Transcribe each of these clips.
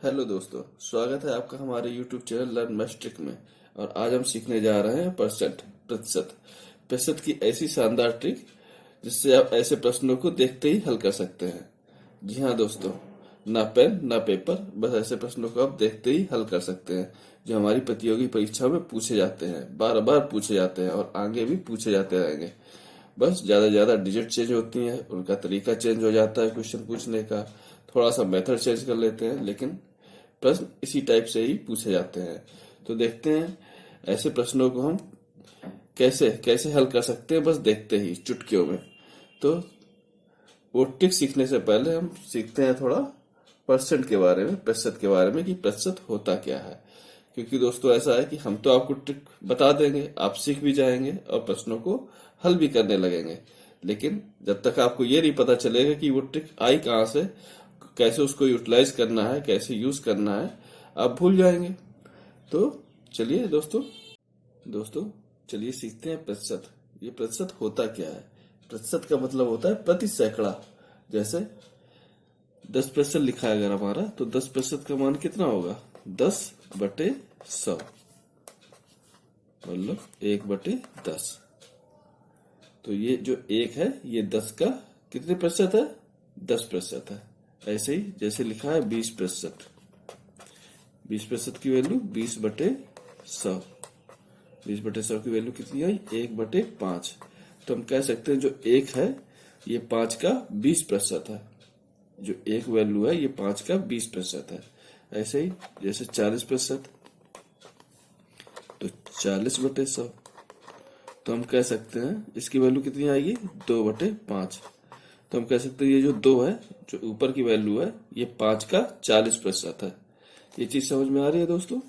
Hello दोस्तों, स्वागत है आपका हमारे YouTube चैनल लर्न मैस्ट्रिक में। और आज हम सीखने जा रहे हैं प्रतिशत प्रतिशत की ऐसी शानदार ट्रिक जिससे आप ऐसे प्रश्नों को देखते ही हल कर सकते हैं। जी हाँ दोस्तों, ना पेन ना पेपर, बस ऐसे प्रश्नों को आप देखते ही हल कर सकते हैं जो हमारी प्रतियोगी परीक्षाओं में पूछे जाते हैं, बार बार पूछे जाते हैं और आगे भी पूछे जाते रहेंगे। बस ज्यादा से ज्यादा डिजिट चेंज होती हैं, उनका तरीका चेंज हो जाता है क्वेश्चन पूछने का, थोड़ा सा मेथड चेंज कर लेते हैं, लेकिन प्रश्न इसी टाइप से ही पूछे जाते हैं। तो देखते हैं ऐसे प्रश्नों को हम कैसे कैसे हल कर सकते हैं, बस देखते ही चुटकियों में। तो वो ट्रिक सीखने से पहले हम सीखते हैं थोड़ा परसेंट के बारे में, प्रतिशत के बारे में कि प्रतिशत होता क्या है। क्योंकि दोस्तों ऐसा है कि हम तो आपको ट्रिक बता देंगे, आप सीख भी जाएंगे और प्रश्नों को हल भी करने लगेंगे, लेकिन जब तक आपको ये नहीं पता चलेगा कि वो ट्रिक आई कहाँ से, कैसे उसको यूटिलाइज करना है, कैसे यूज करना है, आप भूल जाएंगे। तो चलिए दोस्तों चलिए सीखते हैं प्रतिशत। ये प्रतिशत होता क्या है? प्रतिशत का मतलब होता है प्रति सैकड़ा। जैसे 10% लिखा है अगर हमारा, तो 10% का मान कितना होगा? 10/100, मतलब 1/10। तो ये जो एक है ये 10 का कितने प्रतिशत है? 10% है। ऐसे ही जैसे लिखा है 20%, 20% की वैल्यू 20/100, 20/100 की वैल्यू कितनी आई? 1/5। तो हम कह सकते हैं जो एक है ये 5 का 20% है, जो एक वैल्यू है ये 5 का 20% है। ऐसे ही जैसे 40%, तो 40/100। तो हम कह सकते हैं इसकी वैल्यू कितनी आएगी? 2/5। तो हम कह सकते हैं ये जो 2 है, जो ऊपर की वैल्यू है, ये 5 का 40% है। ये चीज समझ में आ रही है दोस्तों?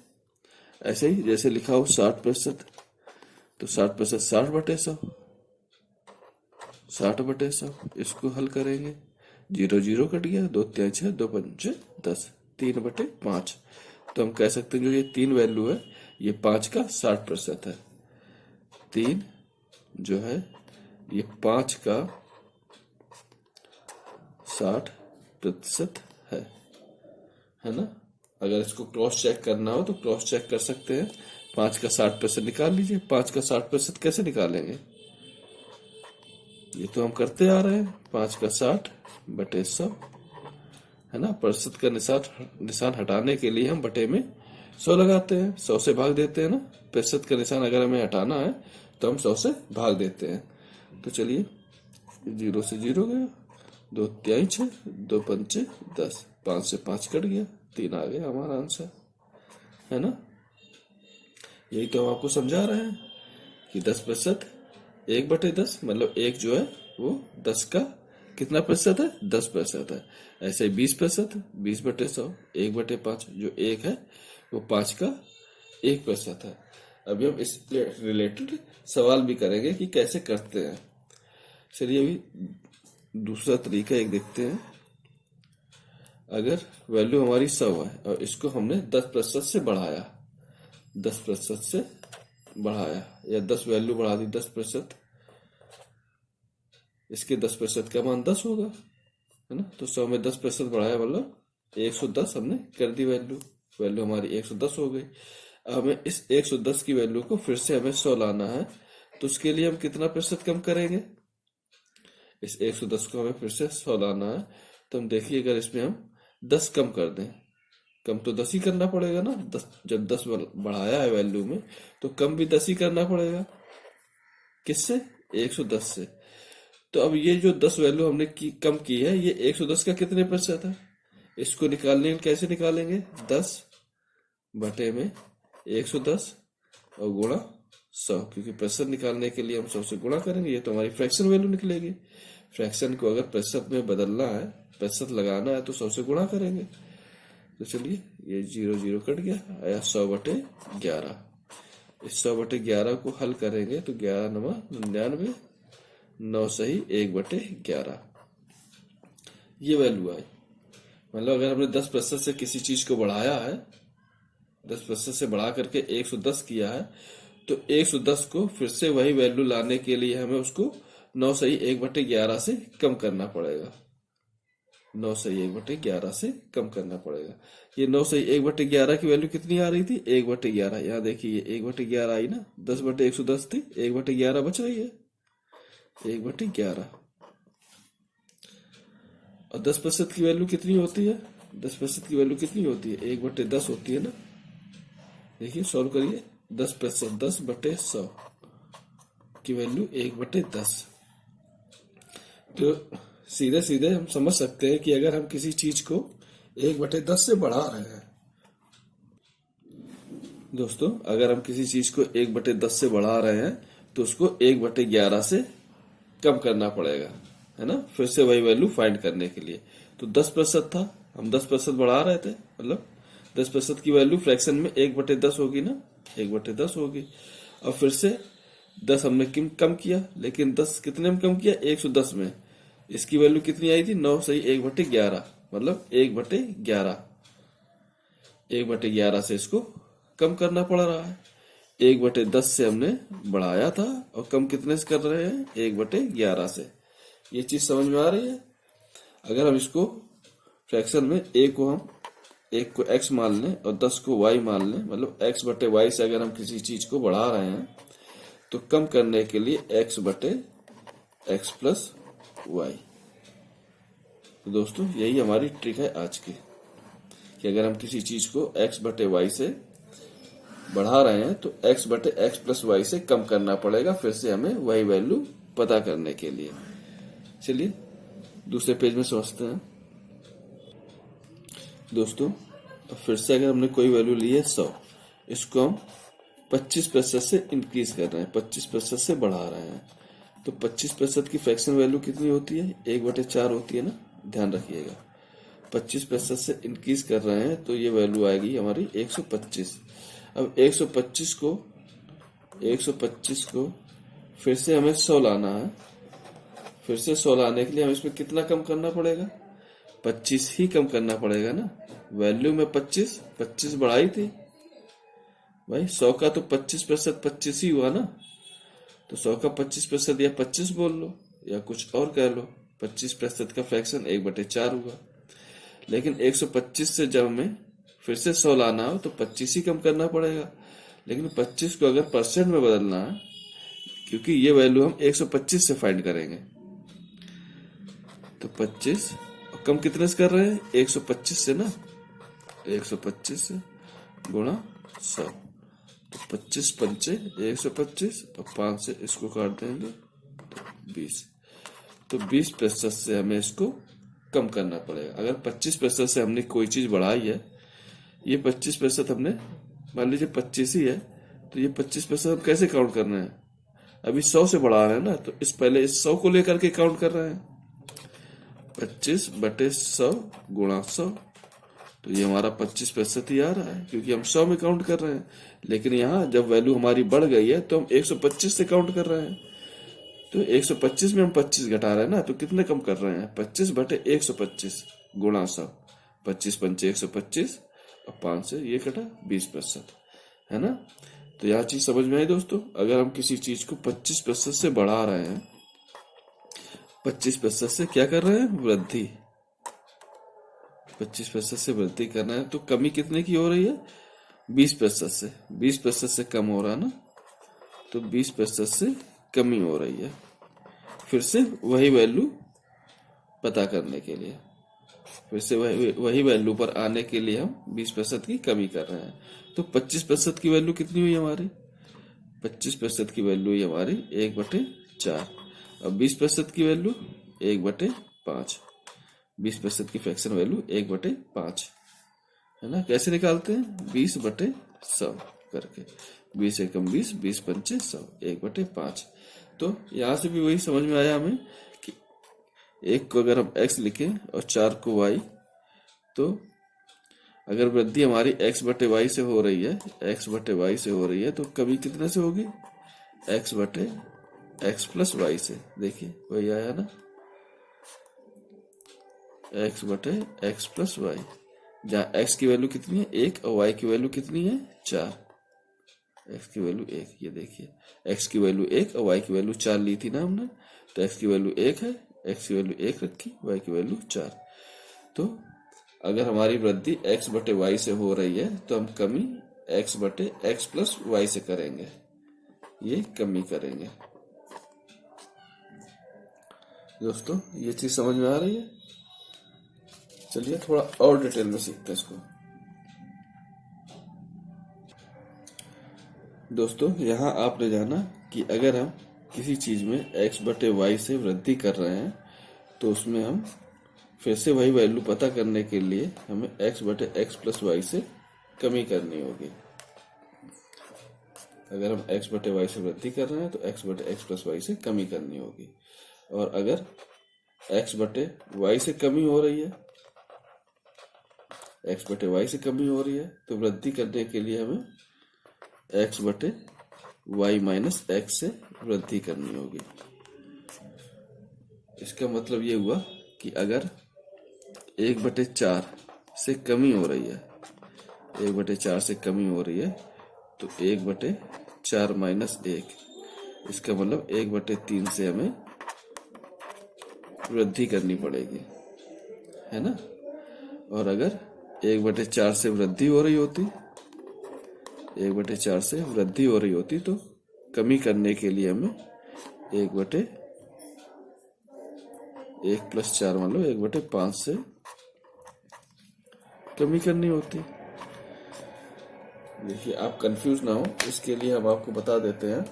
ऐसे ही जैसे लिखा हो 60%, तो 60% 60/100, 60/100। इसको हल करेंगे, 0 0 कट गया, 2 3 6, 2 5 10, 3/5। तो हम कह सकते हैं जो ये 3 वैल्यू है ये 5 का 60% है। 3 जो है ये 5 का 60% है ना? अगर इसको क्रॉस चेक करना हो तो क्रॉस चेक कर सकते हैं। 5 का 60% निकाल लीजिए। 5 का 60% कैसे निकालेंगे? ये तो हम करते आ रहे हैं। 5 का 60/100 है ना? प्रतिशत का निशान हटाने के लिए हम बटे में 100 लगाते हैं, 100 से भाग देते हैं ना। प्रतिशत का निशान अगर हमें हटाना है तो हम 100 से भाग देते हैं। तो चलिए 0 से 0 गया, 2 3 6, 2 5 10, 5 से 5 कट गया, 3 आ गया हमारा आंसर, है ना? यही तो हम आपको समझा रहे हैं कि 10%, 1/10, मतलब एक जो है वो 10 का कितना प्रतिशत है? 10% है। ऐसे 20%, 20/100, 1/5, जो एक है वो 5 का 1% है। अभी हम इस रिलेटेड सवाल भी करेंगे कि कैसे करते हैं। चलिए अभी दूसरा तरीका एक देखते हैं। अगर वैल्यू हमारी 100 है और इसको हमने 10% से बढ़ाया, 10% से बढ़ाया, या 10 वैल्यू बढ़ा दी 10%, इसके 10% का मान 10 होगा, है ना? तो 100 में 10% बढ़ाया मतलब 110 हमने कर दी वैल्यू, वैल्यू हमारी 110 हो गई। अब हमें इस 110 की वैल्यू को फिर से हमें 100 लाना है, तो उसके लिए हम कितना प्रतिशत कम करेंगे? इस 110 को हमें फिर से 100 लाना है, तो हम देखिए अगर इसमें हम 10 कम कर दें, कम तो 10 ही करना पड़ेगा ना। 10 जब 10 बढ़ाया है वैल्यू में, तो कम भी 10 ही करना पड़ेगा। किससे? 110 से। तो अब ये जो 10 वैल्यू हमने कम की है, ये 110 का कितने प्रतिशत है? इसको निकालने कैसे निकालेंगे? 10 बटे में 110 और गुणा 100, क्योंकि प्रतिशत निकालने के लिए हम 100 से गुणा करेंगे। ये तो हमारी फ्रैक्शन वैल्यू निकलेगी। फ्रैक्शन को अगर प्रतिशत में बदलना है, प्रतिशत लगाना है, तो 100 से गुणा करेंगे। तो चलिए ये 0 0 कट गया, आया 100/11। इस 100/11 को हल करेंगे तो 11 9 99, 9 सही 1/11, ये वैल्यू आई। मतलब अगर हमने 10% से किसी चीज को बढ़ाया है, 10% से बढ़ा करके 110 किया है, तो 110 को फिर से वही वैल्यू लाने के लिए हमें उसको 9 सही 1/11 से कम करना पड़ेगा। 9 सही 1/11 से कम करना पड़ेगा। ये 9 सही 1/11 की वैल्यू कितनी आ रही थी? 1/11। यहाँ देखिए ये 1/11 आई ना, 10/110 थी, 1/11 बच रही है, 1/11। और 10% की वैल्यू कितनी होती है? 10% की वैल्यू कितनी होती है? 1/10 होती है ना। देखिए सॉल्व करिए, 10%, 10/100 की वैल्यू 1/10। तो सीधे सीधे हम समझ सकते हैं कि अगर हम किसी चीज को 1/10 से बढ़ा रहे हैं, दोस्तों अगर हम किसी चीज को 1/10 से बढ़ा रहे हैं तो उसको 1/11 से कम करना पड़ेगा, है ना, फिर से वही वैल्यू फाइंड करने के लिए। तो 10% था, हम 10% बढ़ा रहे थे, मतलब 10% की वैल्यू फ्रैक्शन में 1/10 होगी ना, 1/10 होगी। और फिर से 10 हमने कम किया, लेकिन 10 कितने में कम किया? 110 में। इसकी वैल्यू कितनी आई थी? 9 सही 1/11, मतलब 1/11। 1/11 से इसको कम करना पड़ रहा है। 1/10 से हमने बढ़ाया था और कम कितने से कर रहे हैं? 1/11 से। ये चीज समझ में आ रही है? अगर हम इसको फ्रैक्शन में एक को x मान लें और 10 को y मान लें, मतलब x/y से अगर हम किसी चीज को बढ़ा रहे हैं तो कम करने के लिए x/x प्लस y। तो दोस्तों यही हमारी ट्रिक है आज की, कि अगर हम किसी चीज को x/y से बढ़ा रहे हैं तो x/x प्लस y से कम करना पड़ेगा, फिर से हमें वही वैल्यू पता करने के लिए। चलिए दूसरे पेज में समझते हैं। दोस्तों फिर से अगर हमने कोई वैल्यू ली है 100, इसको हम 25% से इंक्रीज कर रहे हैं, 25% से बढ़ा रहे हैं, तो 25% की फ्रैक्शन वैल्यू कितनी होती है? 1/4 होती है ना, ध्यान रखिएगा। 25% से इंक्रीज कर रहे हैं तो ये वैल्यू आएगी हमारी 125। अब 125 को फिर से हमें 100 लाना है। फिर से 100 लाने के लिए हमें इसमें कितना कम करना पड़ेगा? 25 ही कम करना पड़ेगा ना। वैल्यू में 25 बढ़ाई थी भाई, 100 का तो 25% 25 ही हुआ ना, तो 100 का 25% या 25 बोल लो या कुछ और कह लो। 25% का फ्रैक्शन 1/4 हुआ। लेकिन 125 से जब हमें फिर से 100 लाना हो तो 25 ही कम करना पड़ेगा। लेकिन 25 को अगर परसेंट में बदलना है, क्योंकि ये वैल्यू हम 125 से फाइंड करेंगे, तो 25 और कम कितने से कर रहे हैं? 125 से ना, 125 से गुणा 100, तो 25 पंचे 125 और 5 से इसको काट देंगे तो 20। तो 20% से हमें इसको कम करना पड़ेगा। अगर 25% से हमने कोई चीज बढ़ाई है, ये 25% हमने मान लीजिए 25 ही है, तो ये 25% हम कैसे काउंट कर रहे हैं? अभी 100 से बढ़ा रहे हैं ना, तो इस पहले इस 100 को लेकर के काउंट कर रहे हैं। 25/100 गुणा 100, तो ये हमारा 25% ही आ रहा है, क्योंकि हम 100 में काउंट कर रहे हैं। लेकिन यहाँ जब वैल्यू हमारी बढ़ गई है तो हम 125 से काउंट कर रहे हैं, तो 125 में हम 25 घटा रहे हैं ना, तो कितने कम कर रहे हैं? 25/125 गुणा 100, 25 पंचे 125 और 5 से ये कटा 20%, है ना। तो यह चीज समझ में आई दोस्तों। अगर हम किसी चीज को 25% से बढ़ा रहे हैं, 25% से क्या कर रहे हैं? वृद्धि। 25% से वृद्धि कर रहे हैं, तो कमी कितने की हो रही है? 20% से। 20% से कम हो रहा है ना, तो 20% से कमी हो रही है। फिर से वही वैल्यू पता करने के लिए, फिर से वही वैल्यू पर आने के लिए हम 20% की कमी कर रहे हैं। तो 25% की वैल्यू कितनी हुई हमारी? 25% की वैल्यू हुई हमारी 1/4 और 20% की वैल्यू 1/5। 20% की फ्रैक्शन वैल्यू 1/5, है ना। कैसे निकालते हैं? 20/100 करके, 20 एकम 20, 20 पंचे 100, 1/5। तो यहां से भी वही समझ में आया हमें कि एक को अगर हम x लिखें और 4 को y, तो अगर वृद्धि हमारी x/y से हो रही है, x/y से हो रही है, तो कमी कितने से होगी? x/x प्लस y से। देखिए वही आया ना, x/x प्लस y, जहाँ x की वैल्यू कितनी है? 1 और y की वैल्यू कितनी है? 4। x की वैल्यू 1, ये देखिए x की वैल्यू 1 और y की वैल्यू 4 ली थी ना हमने, तो x की वैल्यू 1 है, x की वैल्यू 1 रखी, y की वैल्यू 4। तो अगर हमारी वृद्धि x बटे वाई से हो रही है तो हम कमी x बटे एक्स प्लस वाई से करेंगे, ये कमी करेंगे। दोस्तों ये चीज समझ में आ रही है? चलिए थोड़ा और डिटेल में सीखते हैं इसको। दोस्तों यहाँ आपने जाना कि अगर हम किसी चीज में x बटे वाई से वृद्धि कर रहे हैं तो उसमें हम फिर से वही वैल्यू पता करने के लिए हमें x बटे एक्स प्लस वाई से कमी करनी होगी। अगर हम x बटे वाई से वृद्धि कर रहे हैं तो x बटे एक्स प्लस वाई से कमी करनी होगी। और अगर x बटे वाई से कमी हो रही है, x बटे वाई से कमी हो रही है तो वृद्धि करने के लिए हमें x बटे वाई माइनस एक्स से वृद्धि करनी होगी। इसका मतलब ये हुआ कि अगर 1/4 से कमी हो रही है, 1/4 से कमी हो रही है तो 1/4 माइनस 1, इसका मतलब 1/3 से हमें वृद्धि करनी पड़ेगी, है ना। और अगर 1/4 से वृद्धि हो रही होती, 1/4 से वृद्धि हो रही होती तो कमी करने के लिए हमें 1/1 प्लस 4 मान लो 1/5 से कमी करनी होती। देखिए आप कंफ्यूज ना हो, इसके लिए हम आपको बता देते हैं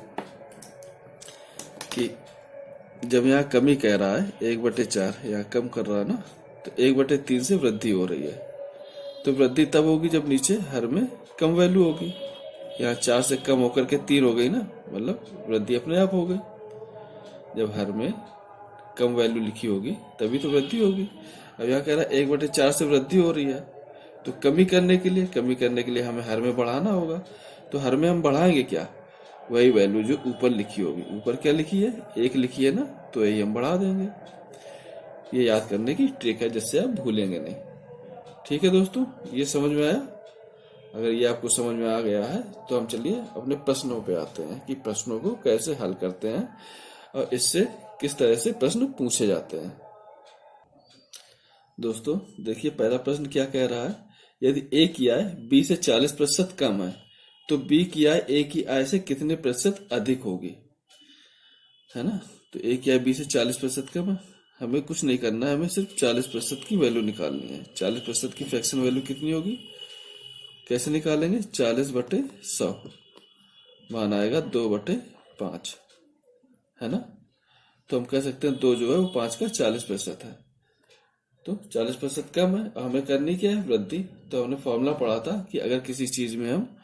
कि जब यहाँ कमी कह रहा है 1/4, यहाँ कम कर रहा है ना, तो 1/3 से वृद्धि हो रही है। तो वृद्धि तब होगी जब नीचे हर में कम वैल्यू होगी। यहाँ 4 से कम होकर के 3 हो गई ना, मतलब वृद्धि अपने आप हो गई। जब हर में कम वैल्यू लिखी होगी तभी तो वृद्धि होगी। अब यहाँ कह रहा है 1/4 से वृद्धि हो रही है तो कमी करने के लिए हमें हर में बढ़ाना होगा। तो हर में हम बढ़ाएंगे क्या, वही वैल्यू जो ऊपर लिखी होगी। ऊपर क्या लिखी है, 1 लिखी है ना, तो यही हम बढ़ा देंगे। ये याद करने की ट्रिक है जिससे आप भूलेंगे नहीं। ठीक है दोस्तों, ये समझ में आया? अगर ये आपको समझ में आ गया है तो हम चलिए अपने प्रश्नों पे आते हैं कि प्रश्नों को कैसे हल करते हैं और इससे किस तरह से प्रश्न पूछे जाते हैं। दोस्तों देखिए पहला प्रश्न क्या कह रहा है, यदि ए की आय बी से 40% कम है तो बी की आय ए की आय से कितने प्रतिशत अधिक होगी, है ना। तो ए की आय बी से 40% कम है, हमें कुछ नहीं करना है, हमें सिर्फ 40% की वैल्यू निकालनी है। 40% की फ्रैक्शन वैल्यू कितनी होगी, कैसे निकालेंगे, 40/100 मान आएगा 2/5, है ना। तो हम कह सकते हैं 2 जो है वो 5 का 40% है। तो 40% कम है, हमें करनी क्या है, वृद्धि। तो हमने फॉर्मूला पढ़ा था कि अगर किसी चीज में हम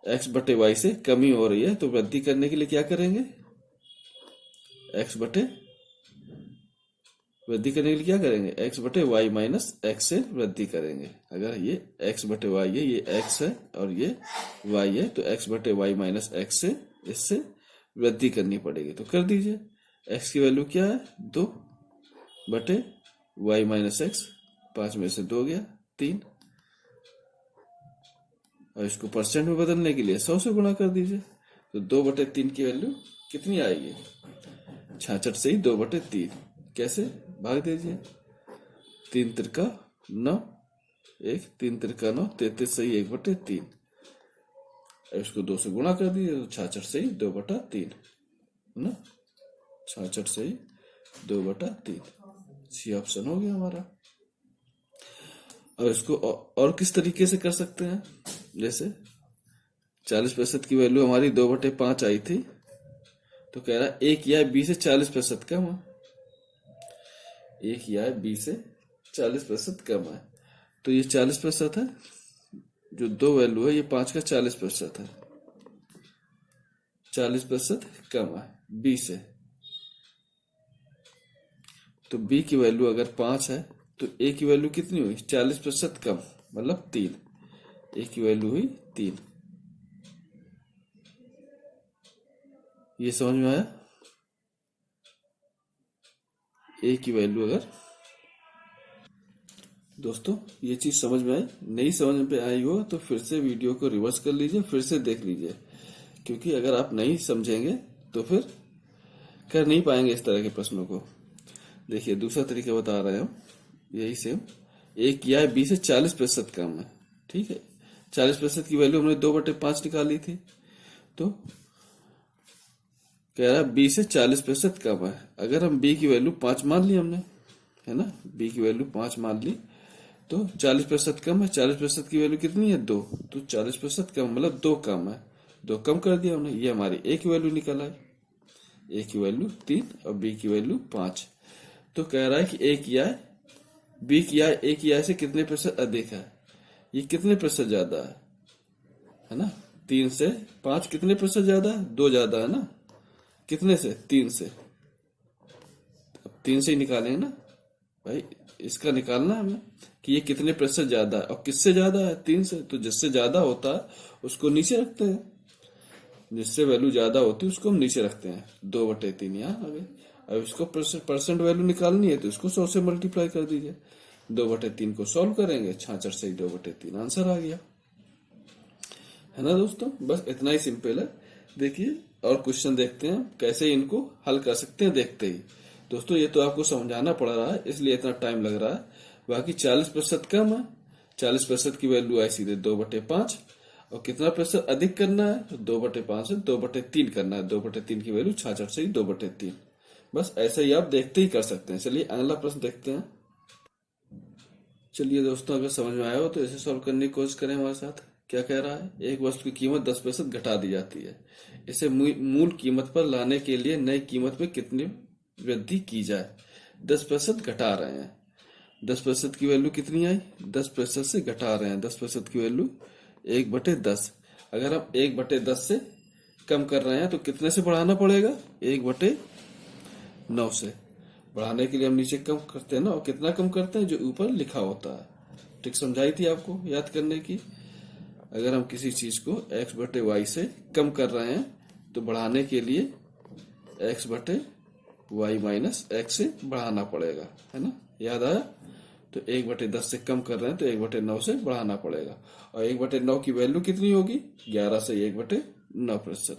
x बटे वाई से कमी हो रही है तो वृद्धि करने के लिए क्या करेंगे, वृद्धि करने के लिए क्या करेंगे, x बटे वाई माइनस एक्स से वृद्धि करेंगे। अगर ये x बटे वाई है, ये x है और ये y है, तो x बटे वाई माइनस एक्स से इससे वृद्धि करनी पड़ेगी। तो कर दीजिए, x की वैल्यू क्या है, 2 बटे वाई माइनस एक्स, 5 में से 2 गया 3, और इसको परसेंट में बदलने के लिए 100 से गुणा कर दीजिए। तो 2/3 की वैल्यू कितनी आएगी, 66 से ही 2/3, कैसे भाग दीजिए, 3 तिरका 9, 1 3 तिरका 9, 33 से ही 1/3, इसको 2 से गुणा कर दीजिए तो 66 से ही 2/3, है ना, 66 से ही 2/3, सी ऑप्शन हो गया हमारा। और इसको और किस तरीके से कर सकते हैं, जैसे 40% की वैल्यू हमारी 2/5 आई थी, तो कह रहा है ए की आय बी से 40% कम है, ए की आय बी से 40% कम है। तो ये 40% है, जो 2 वैल्यू है ये 5 का 40% है, 40% कम है बी से। तो बी की वैल्यू अगर 5 है तो ए की वैल्यू कितनी हुई, 40% कम, मतलब 3, ए की वैल्यू हुई 3। ये समझ में आया, ए की वैल्यू अगर, दोस्तों ये चीज समझ में आई, नहीं समझ में आई हो तो फिर से वीडियो को रिवर्स कर लीजिए, फिर से देख लीजिए, क्योंकि अगर आप नहीं समझेंगे तो फिर कर नहीं पाएंगे इस तरह के प्रश्नों को। देखिए दूसरा तरीका बता रहे हैं हम, यही सेम ए किया है बी से 40% कम है, ठीक है। 40% की वैल्यू हमने 2/5 निकाली थी, तो कह रहा है बी से 40% कम है। अगर हम बी की वैल्यू 5 मान ली हमने, है ना, बी की वैल्यू 5 मान ली, तो 40% कम है। 40% की वैल्यू कितनी है? 2, तो 40% कम मतलब 2 कम है, 2 कम कर दिया हमने। ये हमारी ए की वैल्यू निकल आई, ए की वैल्यू 3 और बी की वैल्यू 5। तो कह रहा है कि ए किया है बी किया है ए किया से कितने प्रतिशत अधिक है, ये कितने प्रतिशत ज्यादा है ना। 3 से 5 कितने प्रतिशत ज्यादा है? 2 ज्यादा है ना। कितने से? 3 से। अब 3 से ही निकालेंगे ना भाई, इसका निकालना है हमें कि ये कितने प्रतिशत ज्यादा है, और किससे ज्यादा है? 3 से। तो जिससे ज्यादा होता है उसको नीचे रखते हैं, जिससे वैल्यू ज्यादा होती है उसको हम नीचे रखते हैं। 2/3 यहाँ आ गए। अब इसको परसेंट वैल्यू निकालनी है तो इसको 100 से मल्टीप्लाई कर दीजिए। 2/3 को सॉल्व करेंगे, 66 से ही 2/3 आंसर आ गया, है ना दोस्तों। बस इतना ही सिंपल है। देखिए और क्वेश्चन देखते हैं कैसे इनको हल कर सकते हैं देखते ही। दोस्तों ये तो आपको समझाना पड़ रहा है इसलिए इतना टाइम लग रहा है, बाकी 40% कम है। 40% की वैल्यू आई सीधे 2/5, और कितना प्रतिशत अधिक करना है? 2/5 से 2/3 करना है। 2/3 की वैल्यू 66 से ही 2/3। बस ऐसे ही आप देखते ही कर सकते हैं। चलिए अगला प्रश्न देखते हैं। चलिए दोस्तों अगर समझ में आया हो तो इसे सॉल्व करने की कोशिश करें हमारे साथ। क्या कह रहा है? एक वस्तु की कीमत 10% घटा दी जाती है, इसे मूल कीमत पर लाने के लिए नई कीमत में कितनी वृद्धि की जाए? 10% घटा रहे हैं, 10% की वैल्यू कितनी आई? 10% से घटा रहे हैं, 10% की वैल्यू 1/10। अगर हम 1/10 से कम कर रहे हैं तो कितने से बढ़ाना पड़ेगा? 1/9 से। बढ़ाने के लिए हम नीचे कम करते हैं ना, और कितना कम करते हैं? जो ऊपर लिखा होता है। ट्रिक समझाई थी आपको याद करने की। अगर हम किसी चीज को x/y से कम कर रहे हैं तो बढ़ाने के लिए x/y माइनस x से बढ़ाना पड़ेगा, है ना। याद आया? तो 1/10 से कम कर रहे हैं तो 1/9 से बढ़ाना पड़ेगा, और 1/9 की वैल्यू कितनी होगी? 11 से 1/9%।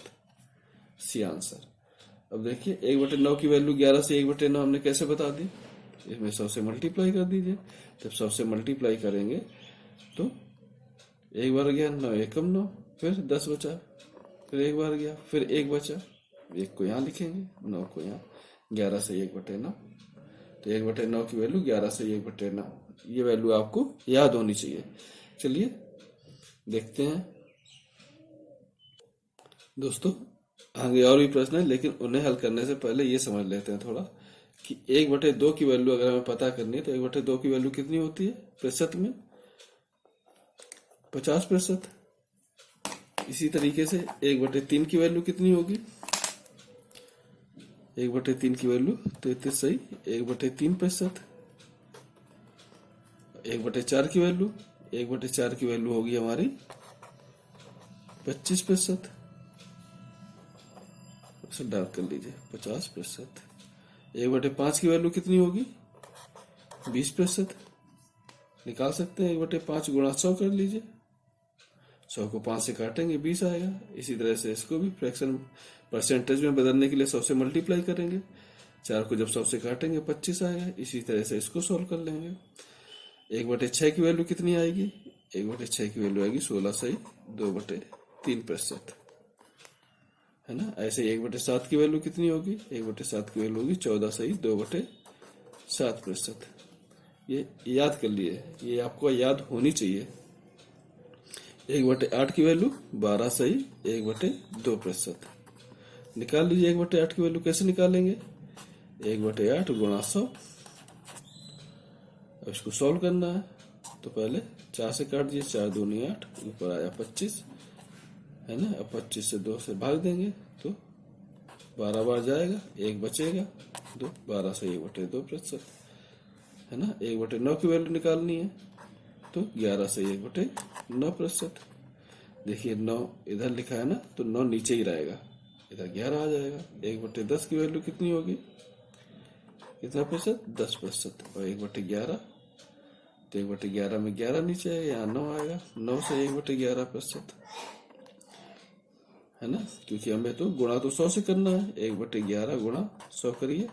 C answer. अब देखिए 1/9 की वैल्यू 11 से 1/9 हमने कैसे बता दी? इसमें 100 से मल्टीप्लाई कर दीजिए। जब 100 से मल्टीप्लाई करेंगे तो एक बार गया 9 एकम 9, फिर 10 बचा, फिर एक बार गया, फिर 1 बचा, 1 को यहाँ लिखेंगे, 9 को यहाँ। 11 से 1/9, तो 1/9 की वैल्यू 11 से 1/9। ये वैल्यू आपको याद होनी चाहिए। चलिए देखते हैं दोस्तों आगे और भी प्रश्न है, लेकिन उन्हें हल करने से पहले ये समझ लेते हैं थोड़ा कि 1/2 की वैल्यू अगर हमें पता करनी है तो 1/2 की वैल्यू कितनी होती है प्रतिशत में? 50%। इसी तरीके से 1/3 की वैल्यू कितनी होगी? 1/3 की वैल्यू 33 सही 1/3%। 1/4 की वैल्यू 1/4 की वैल्यू होगी हमारी 25%। डार्क कर लीजिए 50%। 1/5 की वैल्यू कितनी होगी? 20%। निकाल सकते हैं 1/5 गुणा 100 कर लीजिए। 100 को 5 से काटेंगे 20 आएगा। इसी तरह से इसको भी फ्रैक्शन परसेंटेज में बदलने के लिए 100 से मल्टीप्लाई करेंगे। 4 को जब 100 से काटेंगे 25 आएगा। इसी तरह से इसको सोल्व कर लेंगे। 1/6 की वैल्यू कितनी आएगी? 1/6 की वैल्यू आएगी 16 सही 2/3%, है ना। ऐसे 1/7 की वैल्यू कितनी होगी? 1/7 की वैल्यू होगी 14 सही 2/7%। ये याद कर लिए, ये आपको याद होनी चाहिए। 1/8 की वैल्यू 12 सही 1/2%। निकाल लीजिए 1/8 की वैल्यू। कैसे निकालेंगे? 1/8 गुणा 100। अब इसको सॉल्व करना है तो पहले 4 से काट दीजिए, 4 दूनी 8, ऊपर आया 25, है ना। अब 25 से 2 से भाग देंगे तो 12 बार जाएगा, 1 बचेगा, 2 12 से 1/2%, है ना। 1/9 की वैल्यू निकालनी है तो 11 से 1/9%। देखिए 9 इधर लिखा है ना, तो 9 नीचे ही रहेगा, इधर 11 आ जाएगा। 1/10 की वैल्यू कितनी होगी? कितना प्रतिशत? 10%। और 1/11 तो 1/11 में 11 नीचे आएगा, यहाँ 9 आएगा। 9 से 1/11%, है ना, क्योंकि हमें तो गुणा तो 100 से करना है। 1/11 गुणा 100 करिए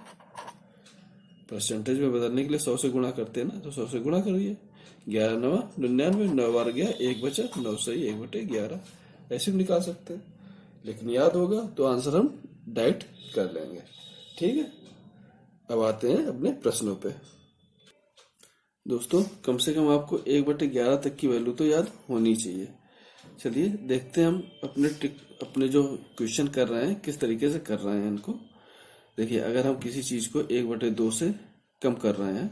परसेंटेज में बदलने के लिए 100 से गुणा करते हैं ना, तो 100 से गुणा करिए। 11 9 99, 9 बार गया 1 बचा, 9 सही 1/11, ऐसे भी निकाल सकते हैं। लेकिन याद होगा तो आंसर हम डायरेक्ट कर लेंगे। ठीक है, अब आते हैं अपने प्रश्नों पे। दोस्तों कम से कम आपको 1/11 तक की वैल्यू तो याद होनी चाहिए। चलिए देखते हैं हम अपने जो क्वेश्चन कर रहे हैं किस तरीके से कर रहे हैं इनको। देखिए, अगर हम किसी चीज को 1/2 से कम कर रहे हैं,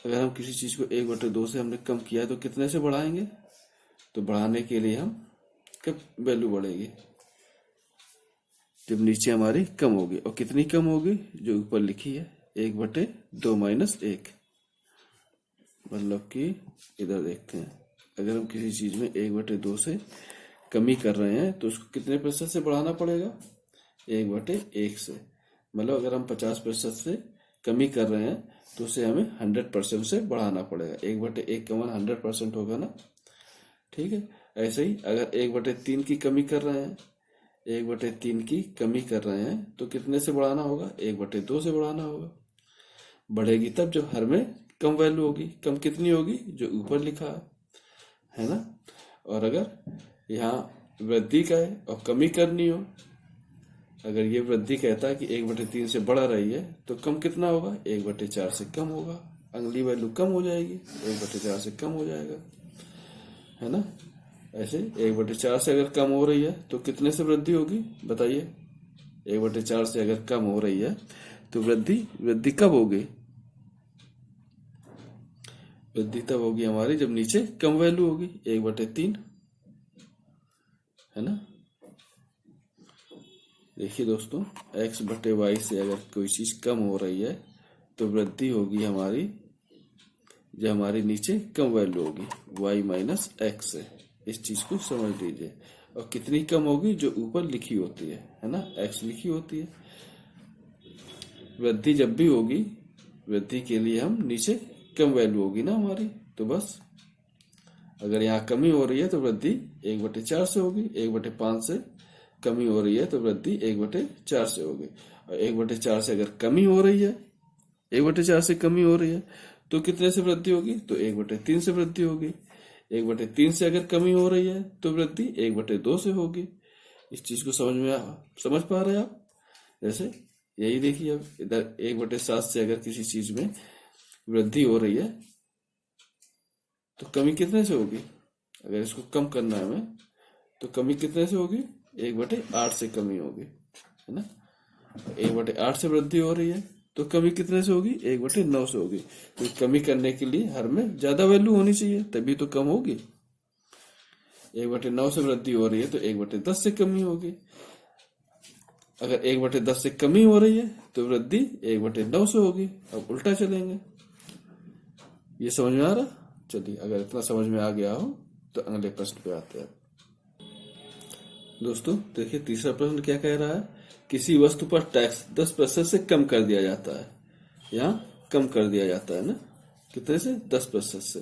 अगर हम किसी चीज को 1/2 से हमने कम किया तो कितने से बढ़ाएंगे? तो बढ़ाने के लिए हम कब वैल्यू बढ़ेगी? जब नीचे हमारी कम होगी। और कितनी कम होगी? जो ऊपर लिखी है 1/2 माइनस 1। मतलब कि इधर देखते हैं, अगर हम किसी चीज में 1/2 से कमी कर रहे हैं तो उसको कितने प्रतिशत से बढ़ाना पड़ेगा? 1/1 से। मतलब अगर हम 50% से कमी कर रहे हैं तो उसे हमें 100% से बढ़ाना पड़ेगा। 1/1 का मान 100% होगा ना। ठीक है, ऐसे ही अगर 1/3 की कमी कर रहे हैं, 1/3 की कमी कर रहे हैं तो कितने से बढ़ाना होगा? 1/2 से बढ़ाना होगा। बढ़ेगी तब जब हर में कम वैल्यू होगी। कम कितनी होगी? जो ऊपर लिखा है ना। और अगर यहाँ वृद्धि का है और कमी करनी हो, अगर ये वृद्धि कहता है कि 1/3 से बढ़ रही है तो कम कितना होगा? 1/4 से कम होगा। अगली वैल्यू कम हो जाएगी, 1/4 से कम हो जाएगा, है ना। ऐसे 1/4 से अगर कम हो रही है तो कितने से वृद्धि होगी? बताइए। 1/4 से अगर कम हो रही है तो वृद्धि कब होगी? वृद्धि तब होगी हमारी जब नीचे कम वैल्यू होगी, 1/3, है ना। देखिए दोस्तों, x/y से अगर कोई चीज कम हो रही है तो वृद्धि होगी हमारी जो हमारी नीचे कम वैल्यू होगी, y माइनस x से। इस चीज को समझ लीजिए। और कितनी कम होगी? जो ऊपर लिखी होती है ना, x लिखी होती है। वृद्धि जब भी होगी, वृद्धि के लिए हम नीचे कम वैल्यू होगी ना हमारी, तो बस अगर यहाँ कमी हो रही है तो वृद्धि 1/4 से होगी। 1/5 से कमी हो रही है तो वृद्धि 1/4 से होगी। और 1/4 से अगर कमी हो रही है, 1/4 से कमी हो रही है तो कितने से वृद्धि होगी? तो 1/3 से वृद्धि होगी। 1/3 से अगर कमी हो रही है तो वृद्धि 1/2 से होगी। इस चीज को समझ पा रहे हैं आप? जैसे यही देखिए, अब इधर 1/7 से अगर किसी चीज में वृद्धि हो रही है तो कमी कितने से होगी? अगर इसको कम करना है हमें तो कमी कितने से होगी? 1/8 से कमी होगी, है ना। 1/8 से वृद्धि हो रही है तो कमी कितने से होगी? 1/9 से होगी। तो कमी करने के लिए हर में ज्यादा वैल्यू होनी चाहिए, तभी तो कम होगी। 1/9 से वृद्धि हो रही है तो 1/10 से कमी होगी। अगर 1/10 से कमी हो रही है तो वृद्धि 1/9 से होगी। अब उल्टा चलेंगे। ये समझ में आ रहा? चलिए, अगर इतना समझ में आ गया हो तो अगले प्रश्न पे आते हैं। दोस्तों देखिए, तीसरा प्रश्न क्या कह रहा है? किसी वस्तु पर टैक्स 10% से कम कर दिया जाता है। यहाँ कम कर दिया जाता है ना, कितने से? 10% से।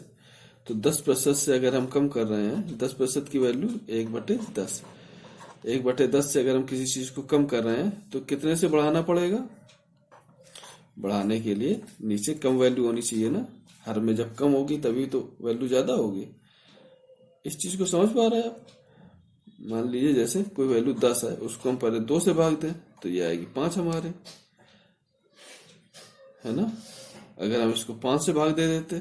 तो 10% से अगर हम कम कर रहे हैं, 10% की वैल्यू 1/10। 1/10 से अगर हम किसी चीज को कम कर रहे हैं तो कितने से बढ़ाना पड़ेगा? बढ़ाने के लिए नीचे कम वैल्यू होनी चाहिए ना। हर में जब कम होगी तभी तो वैल्यू ज्यादा होगी। इस चीज को समझ पा रहे हैं आप? मान लीजिए जैसे कोई वैल्यू 10 है, उसको हम पहले 2 से भाग दें तो ये आएगी 5 हमारे, है ना। अगर हम इसको 5 से भाग दे देते,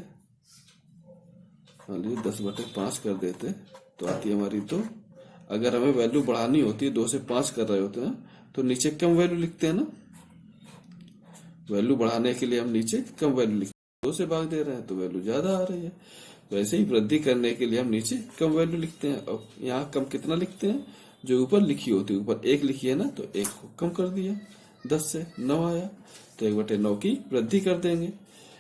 मान लीजिए 10/5 कर देते तो आती है हमारी 2। अगर हमें वैल्यू बढ़ानी होती है, 2 से 5 कर रहे होते हैं तो नीचे कम वैल्यू लिखते हैं ना। वैल्यू बढ़ाने के लिए हम नीचे कम वैल्यू लिखते हैं, 2 से भाग दे रहे हैं तो वैल्यू ज्यादा आ रही है। वैसे ही वृद्धि करने के लिए हम नीचे कम वैल्यू लिखते हैं। और यहाँ कम कितना लिखते हैं? जो ऊपर लिखी होती है। ऊपर 1 लिखी है ना, तो 1 को कम कर दिया, 10 से 9 आया तो 1/9 की वृद्धि कर देंगे।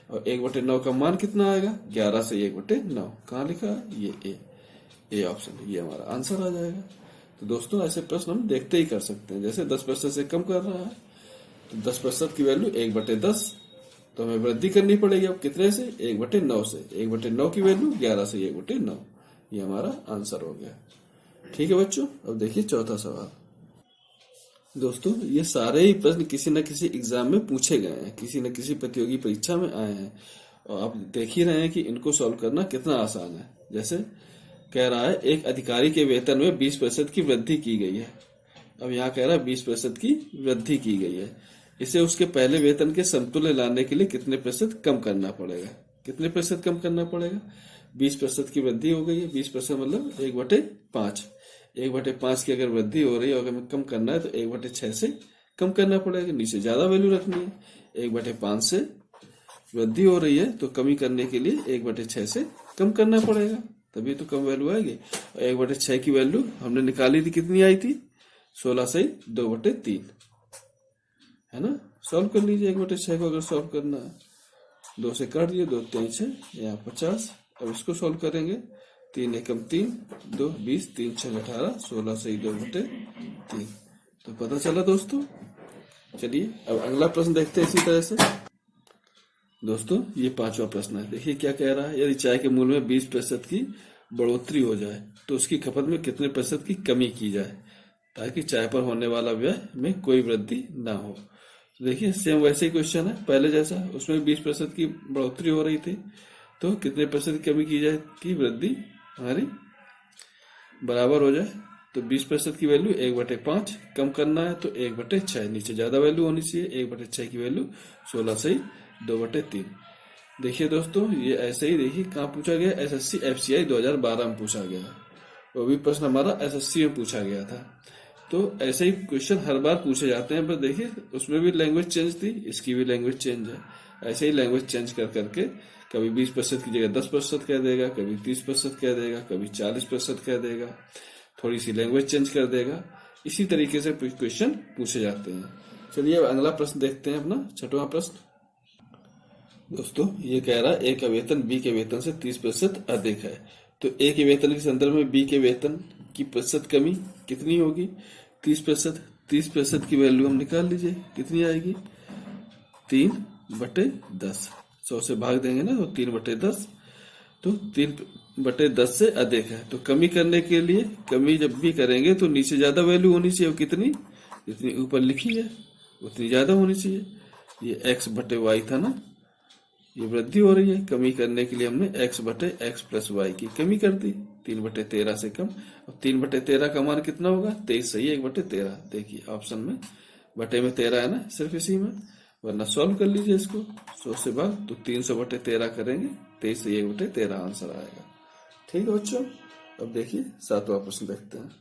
और 1/9 का मान कितना आएगा? 11 से 1/9। कहाँ लिखा है? ये ए ऑप्शन, ये हमारा आंसर आ जाएगा। तो दोस्तों ऐसे प्रश्न हम देखते ही कर सकते हैं। जैसे 10% से कम कर रहा है तो 10% की वैल्यू 1/10, तो हमें वृद्धि करनी पड़ेगी। अब कितने से? 1/9 से। 1/9 की वैल्यू 11 से 1/9। ये हमारा आंसर हो गया। ठीक है बच्चों, अब देखिए चौथा सवाल। दोस्तों ये सारे ही प्रश्न किसी न किसी एग्जाम में पूछे गए हैं, किसी न किसी प्रतियोगी परीक्षा में आए हैं, और आप देख ही रहे हैं कि इनको सॉल्व करना कितना आसान है। जैसे कह रहा है एक अधिकारी के वेतन में 20% की वृद्धि की गई है। अब यहाँ कह रहा है 20% की वृद्धि की गई है, इसे उसके पहले वेतन के समतुल्य लाने के लिए कितने प्रतिशत कम करना पड़ेगा। कितने प्रतिशत कम करना पड़ेगा? 20% की वृद्धि हो गई है, 20% मतलब 1/5। 1/5 की अगर वृद्धि हो रही है और अगर कम करना है तो 1/6 से कम करना पड़ेगा, नीचे ज्यादा वैल्यू रखनी है। 1/5 से वृद्धि हो रही है तो कमी करने के लिए 1/6 से कम करना पड़ेगा, तभी तो कम वैल्यू आएगी। और 1/6 की वैल्यू हमने निकाली थी, कितनी आई थी? 16 से 2/3, है ना। सॉल्व कर लीजिए 1/6 को, अगर सॉल्व करना है 2 से काट दिए, 2 3 6, यहाँ 50। अब इसको सॉल्व करेंगे, 3 एकम 3, 2 20, 3 6 18, 16 से 2/3। तो पता चला दोस्तों। चलिए अब अगला प्रश्न देखते हैं इसी तरह से। दोस्तों ये 5वां प्रश्न है, देखिए क्या कह रहा है। यदि चाय के मूल्य में 20% की बढ़ोतरी हो जाए तो उसकी खपत में कितने प्रतिशत की कमी की जाए ताकि चाय पर होने वाला व्यय में कोई वृद्धि ना हो। तो देखिए सेम वैसे ही क्वेश्चन है पहले जैसा, उसमें 20% की बढ़ोतरी हो रही थी, तो कितने प्रतिशत की कमी की जाए कि वृद्धि हमारी बराबर हो जाए। तो 20% की वैल्यू 1/5 कम करना है तो 1/6, नीचे ज्यादा वैल्यू होनी चाहिए। 1/6 की वैल्यू 16 से 2/3। देखिए दोस्तों ये ऐसे ही, देखिए कहाँ पूछा गया, एसएससी एफसीआई 2012 में पूछा गया है, वो भी प्रश्न हमारा एसएससी में पूछा गया था। तो ऐसे ही क्वेश्चन हर बार पूछे जाते हैं, पर देखिए उसमें भी लैंग्वेज चेंज थी, इसकी भी लैंग्वेज चेंज है। ऐसे ही लैंग्वेज चेंज कर करके कभी 20% की जगह 10% कह देगा, कभी 30% कह देगा, कभी 40% कह देगा, थोड़ी सी लैंग्वेज चेंज कर देगा। इसी तरीके से क्वेश्चन पूछे जाते हैं। चलिए अब अगला प्रश्न देखते हैं, अपना 6वां प्रश्न। दोस्तों ये कह रहा है ए का वेतन बी के वेतन से 30% अधिक है, तो ए के वेतन के संदर्भ में बी के वेतन की प्रतिशत कमी कितनी होगी? 30%। 30% की वैल्यू हम निकाल लीजिए, कितनी आएगी? 3/10। 100 से भाग देंगे ना तो 3/10, तो 3/10 से अधिक है। तो कमी करने के लिए, कमी जब भी करेंगे तो नीचे ज्यादा वैल्यू होनी चाहिए, कितनी? जितनी ऊपर लिखी है उतनी ज्यादा होनी चाहिए। ये x/y था ना, ये वृद्धि हो रही है, कमी करने के लिए हमने x/x+y की कमी कर दी, 3/13 से कम। अब 3/13 का मान कितना होगा? 23 सही है, 1/13। देखिए ऑप्शन में बटे में 13 है ना, सिर्फ इसी में, वरना सॉल्व कर लीजिए इसको 100 से भाग, तो 300/13 करेंगे, 23 से 1/13 आंसर आएगा। ठीक है बच्चों। अब देखिए 7वां प्रश्न देखते हैं।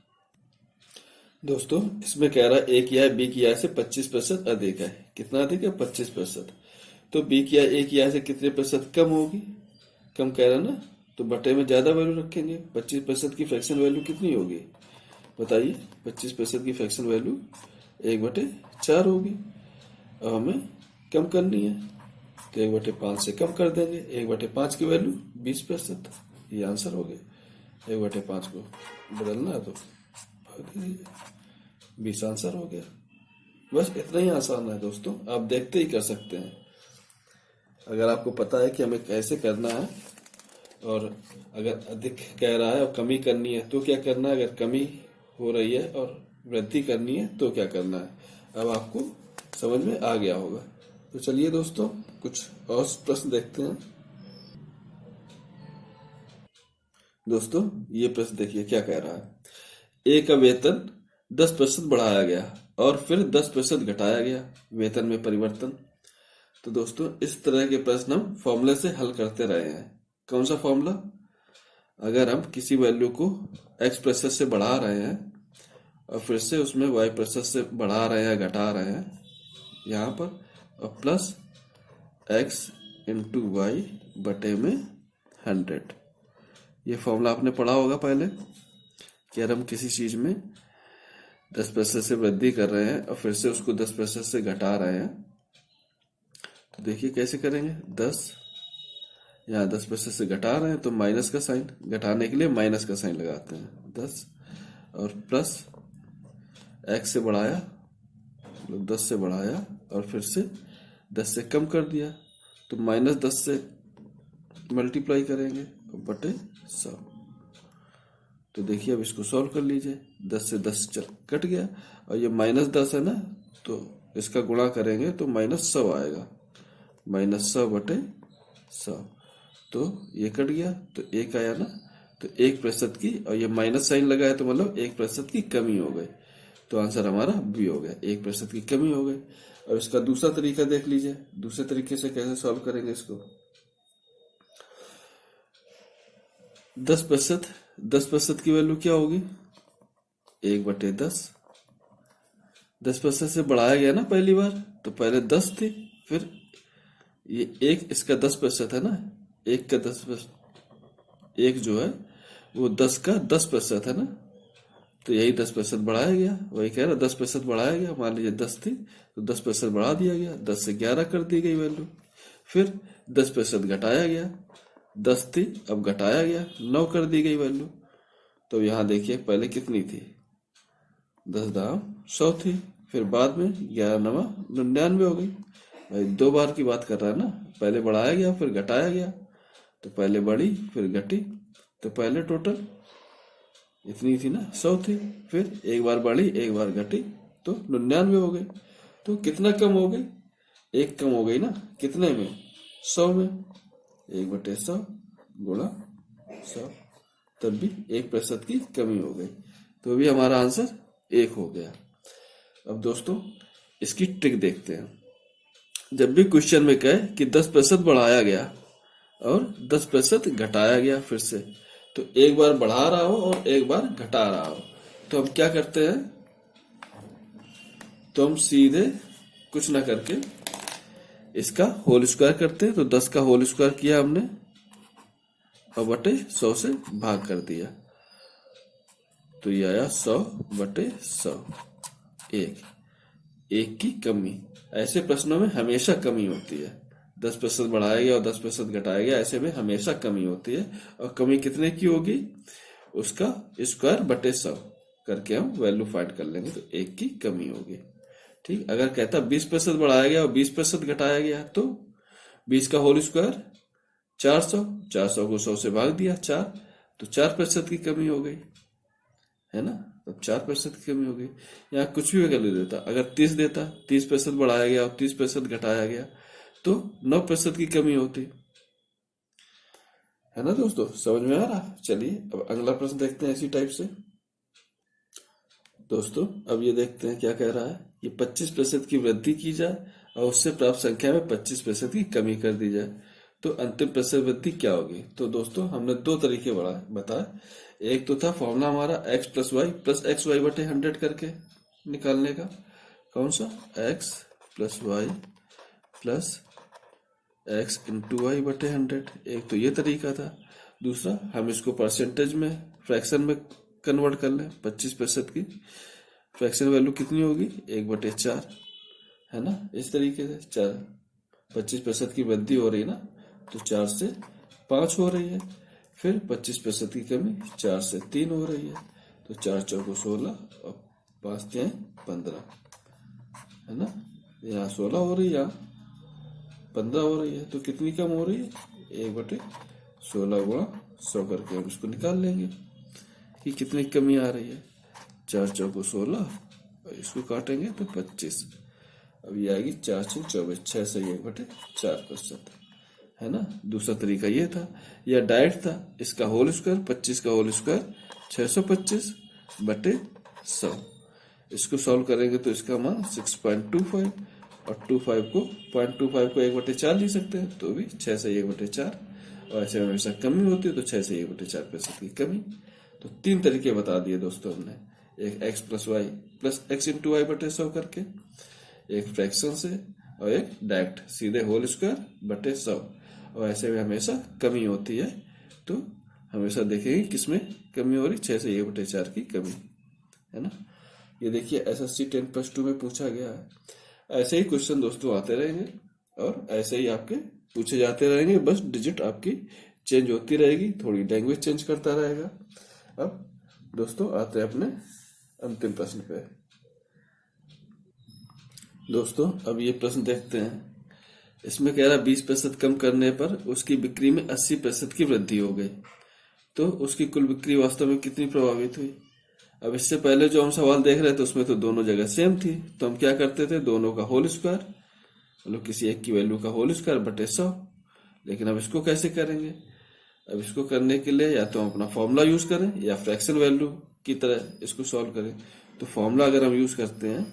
दोस्तों इसमें कह रहा है ए की आय बी की आय से 25% अधिक है। कितना अधिक है? 25%। तो बी की आय ए की आय से कितने प्रतिशत कम होगी? कम कह रहा ना, तो बटे में ज्यादा वैल्यू रखेंगे। 25% की फ्रैक्शन वैल्यू कितनी होगी बताइए? 25% की फ्रैक्शन वैल्यू 1/4 होगी। अब हमें कम करनी है तो 1/5 से कम कर देंगे। 1/5 की वैल्यू 20%, ये आंसर हो गया। 1/5 को बदलना है तो 20 आंसर हो गया। बस इतना ही आसान है दोस्तों, आप देखते ही कर सकते हैं। अगर आपको पता है कि हमें कैसे करना है, और अगर अधिक कह रहा है और कमी करनी है तो क्या करना है, अगर कमी हो रही है और वृद्धि करनी है तो क्या करना है, अब आपको समझ में आ गया होगा। तो चलिए दोस्तों कुछ और प्रश्न देखते हैं। दोस्तों ये प्रश्न देखिए क्या कह रहा है। ए का वेतन 10% बढ़ाया गया और फिर 10% घटाया गया, वेतन में परिवर्तन। तो दोस्तों इस तरह के प्रश्न हम फॉर्मूले से हल करते रहे हैं। कौन सा फॉर्मूला? अगर हम किसी वैल्यू को x% से बढ़ा रहे हैं और फिर से उसमें y% से बढ़ा रहे हैं, घटा रहे हैं यहाँ पर, और प्लस x × y बटे में 100। ये फॉर्मूला आपने पढ़ा होगा पहले कि अगर हम किसी चीज में 10% से वृद्धि कर रहे हैं और फिर से उसको 10% से घटा रहे हैं, तो देखिए कैसे करेंगे। 10 यहाँ 10% से घटा रहे हैं तो माइनस का साइन, घटाने के लिए माइनस का साइन लगाते हैं 10, और प्लस x से बढ़ाया, मतलब 10 से बढ़ाया और फिर से 10 से कम कर दिया तो -10 से मल्टीप्लाई करेंगे बटे 100। तो देखिए अब इसको सॉल्व कर लीजिए। 10 से 10 चल कट गया, और ये -10 है ना, तो इसका गुणा करेंगे तो -100 आएगा। -100/100, तो ये कट गया तो 1 आया ना, तो 1% की, और ये माइनस साइन लगा है तो मतलब 1% की कमी हो गई। तो आंसर हमारा बी हो गया, 1% की कमी हो गई। अब इसका दूसरा तरीका देख लीजिए, दूसरे तरीके से कैसे सॉल्व करेंगे इसको। 10%, 10% की वैल्यू क्या होगी, 1/10। 10% से बढ़ाया गया ना पहली बार, तो पहले 10 थी, फिर ये एक, इसका 10% है ना, एक का 10%, एक जो है वो 10 का 10% है ना, तो यही 10% बढ़ाया गया। वही कह रहा 10% बढ़ाया गया, मान लीजिए 10 थी तो 10% बढ़ा दिया गया, 10 से 11 कर दी गई वैल्यू। फिर 10% घटाया गया, 10 थी अब घटाया गया, 9 कर दी गई वैल्यू। तो यहाँ देखिए पहले कितनी थी, 10 दाम 100 थी, फिर बाद में 11 नवा 99 हो गई। भाई 2 बार की बात कर रहा है ना, पहले बढ़ाया गया फिर घटाया गया, तो पहले बढ़ी फिर घटी, तो पहले टोटल इतनी थी ना, 100 थी, फिर एक बार बढ़ी एक बार घटी, तो 99 हो गई। तो कितना कम हो गई, 1 कम हो गई ना, कितने में, 100 में। 1/100 गुणा 100, तब भी 1% की कमी हो गई, तो भी हमारा आंसर 1 हो गया। अब दोस्तों इसकी ट्रिक देखते हैं। जब भी क्वेश्चन में कहे कि 10% बढ़ाया गया और 10% घटाया गया फिर से, तो एक बार बढ़ा रहा हो और एक बार घटा रहा हो, तो हम क्या करते हैं, तो हम सीधे कुछ ना करके इसका होल स्क्वायर करते हैं। तो 10 का होल स्क्वायर किया हमने और बटे 100 से भाग कर दिया, तो ये आया 100/100। एक की कमी, ऐसे प्रश्नों में हमेशा कमी होती है। 10% बढ़ाया गया और 10% घटाया गया, ऐसे में हमेशा कमी होती है। और कमी कितने की होगी, उसका स्क्वायर बटे 100 करके हम वैल्यू फाइंड कर लेंगे, तो 1 की कमी होगी। ठीक, अगर कहता 20% बढ़ाया गया और 20% घटाया गया, तो 20 का होल स्क्वायर 400, 400 को 100 से भाग दिया 4, तो 4% की कमी हो गई, है ना। तब 4% की कमी हो गई। यहाँ कुछ भी वैल्यू देता, अगर 30 देता, 30% बढ़ाया गया और 30% घटाया गया, तो 9% की कमी होती, है ना दोस्तों। समझ में आ रहा। चलिए अब अगला प्रश्न देखते हैं इसी टाइप से। दोस्तों अब ये देखते हैं क्या कह रहा है कि 25% की वृद्धि की जाए और उससे प्राप्त संख्या में 25% की कमी कर दी जाए, तो अंतिम प्रतिशत वृद्धि क्या होगी। तो दोस्तों हमने 2 तरीके बताए। एक तो था फॉर्मूला हमारा x + y + xy/100 करके निकालने का। कौन सा, x + y + x × y/100। एक तो ये तरीका था। दूसरा हम इसको परसेंटेज में, फ्रैक्शन में कन्वर्ट कर लें। 25% की फ्रैक्शन वैल्यू कितनी होगी, 1/4, है ना। इस तरीके से 25% की वृद्धि हो रही है ना, तो 4 से 5 हो रही है। फिर 25% की कमी 4 से 3 हो रही है, तो 4 चौको 16 और 5 3 15, है ना। यहाँ 16 हो रही है, यहाँ 15 हो रही है, तो कितनी कम हो रही है, 1/16 गुणा 100 करके हम इसको निकाल लेंगे कि कितनी कमी आ रही है। 4 चौको 16 और इसको काटेंगे तो 25। अब ये आएगी 4 × 6 = 24, 6 से 1/4%, है ना। दूसरा तरीका ये था, यह डायरेक्ट था। इसका होल स्क्वायर, 25 का होल स्क्वायर 625/100। इसको सॉल्व करेंगे तो इसका मान 6.25, और 25 को 0.25 को 1/4 लिख सकते हैं, तो भी 6 से 1/4। और ऐसे में हमेशा कमी होती है, तो 6 से 1/4% की कमी। तो 3 तरीके बता दिए दोस्तों हमने, एक x + y + x × y/100 करके, एक फ्रैक्शन से, और एक डायरेक्ट सीधे होल स्क्वायर बटे 100। और ऐसे में हमेशा कमी होती है, तो हमेशा देखेंगे किसमें कमी हो रही, 6 से 1/4 की कमी, है ना। ये देखिए SSC 10+2 में पूछा गया है। ऐसे ही क्वेश्चन दोस्तों आते रहेंगे और ऐसे ही आपके पूछे जाते रहेंगे, बस डिजिट आपकी चेंज होती रहेगी, थोड़ी लैंग्वेज चेंज करता रहेगा। अब दोस्तों आते हैं अपने अंतिम प्रश्न पे। दोस्तों अब ये प्रश्न देखते हैं। इसमें कह रहा 20% कम करने पर उसकी बिक्री में 80% की वृद्धि हो गई, तो उसकी कुल बिक्री वास्तव में कितनी प्रभावित हुई। अब इससे पहले जो हम सवाल देख रहे थे उसमें तो दोनों जगह सेम थी, तो हम क्या करते थे, दोनों का होल स्क्वायर, मतलब किसी एक की वैल्यू का होल स्क्वायर बटे 100। लेकिन अब इसको कैसे करेंगे, अब इसको करने के लिए या तो हम अपना फॉर्मूला यूज करें या फ्रैक्शन वैल्यू की तरह इसको सॉल्व करें। तो फॉर्मूला अगर हम यूज करते हैं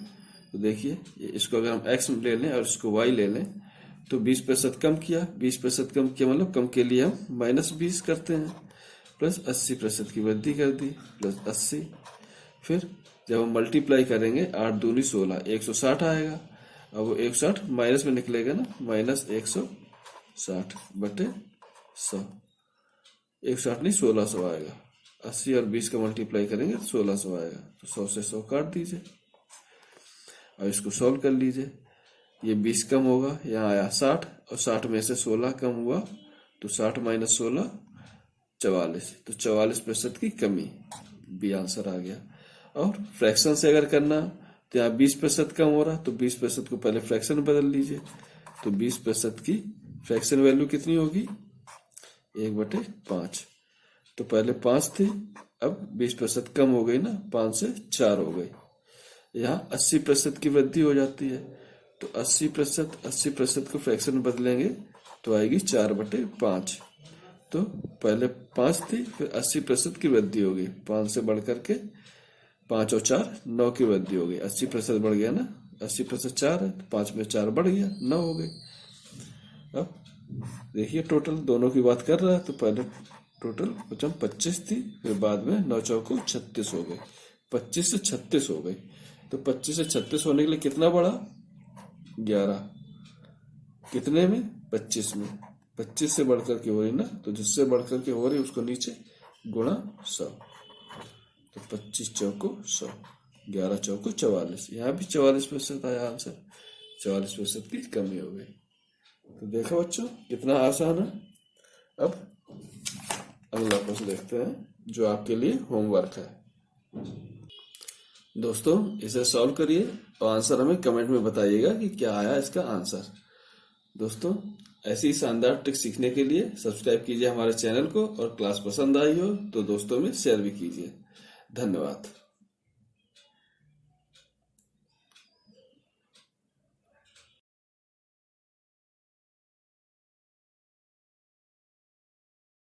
तो देखिए, इसको अगर हम x ले लें और इसको y ले लें तो 20% कम किया, 20% कम किया मतलब कम के लिए हम -20 करते हैं, प्लस 80% की वृद्धि कर दी, प्लस 80। फिर जब हम मल्टीप्लाई करेंगे 8 दूनी 16, 160 आएगा। अब वो 160 माइनस में निकलेगा ना, -160 बटे 100, 160 नहीं 1600 आएगा। 80 और 20 का मल्टीप्लाई करेंगे तो 1600 आएगा। तो 100 से 100 काट दीजिए। अब इसको सॉल्व कर लीजिए, ये 20 कम होगा, यहाँ आया 60 और 60 में से 16 कम हुआ तो 60 माइनस 16 44, तो 44% की कमी, बी आंसर आ गया। और फ्रैक्शन से अगर करना तो यहाँ 20% कम हो रहा, तो 20% को पहले फ्रैक्शन में बदल लीजिए। तो 20% की फ्रैक्शन वैल्यू कितनी होगी, 1/5। तो पहले 5 थी, अब 20% कम हो गई ना, 5 से 4 हो गई। यहाँ 80% की वृद्धि हो जाती है, तो 80% को फ्रैक्शन में बदलेंगे तो आएगी 4/5। तो पहले 5 थी, फिर 80% की वृद्धि हो गई, 5 से बढ़ करके 5 और 4 9 की वृद्धि हो गई। 80% बढ़ गया ना, 80% 4 है, 5 में 4 बढ़ गया, 9 हो गई। अब देखिए टोटल दोनों की बात कर रहा है, तो पहले टोटल 25 थी, फिर बाद में 9 चौको 36 हो गई, 25 से 36 हो गई। तो 25 से 36 होने के लिए कितना बढ़ा, 11, कितने में, 25 में, 25 से बढ़कर के हो रही ना, तो जिससे बढ़कर के हो रही उसको नीचे गुणा 100, तो 25 चौको 100, 11 चौको 44, यहाँ भी 44% आया आंसर, 44% की कमी हो गई। तो देखो बच्चों कितना आसान है। अब अगला प्रश्न देखते हैं जो आपके लिए होमवर्क है। दोस्तों इसे सॉल्व करिए और आंसर हमें कमेंट में बताइएगा कि क्या आया इसका आंसर। दोस्तों ऐसी शानदार ट्रिक सीखने के लिए सब्सक्राइब कीजिए हमारे चैनल को, और क्लास पसंद आई हो तो दोस्तों में शेयर भी कीजिए। धन्यवाद।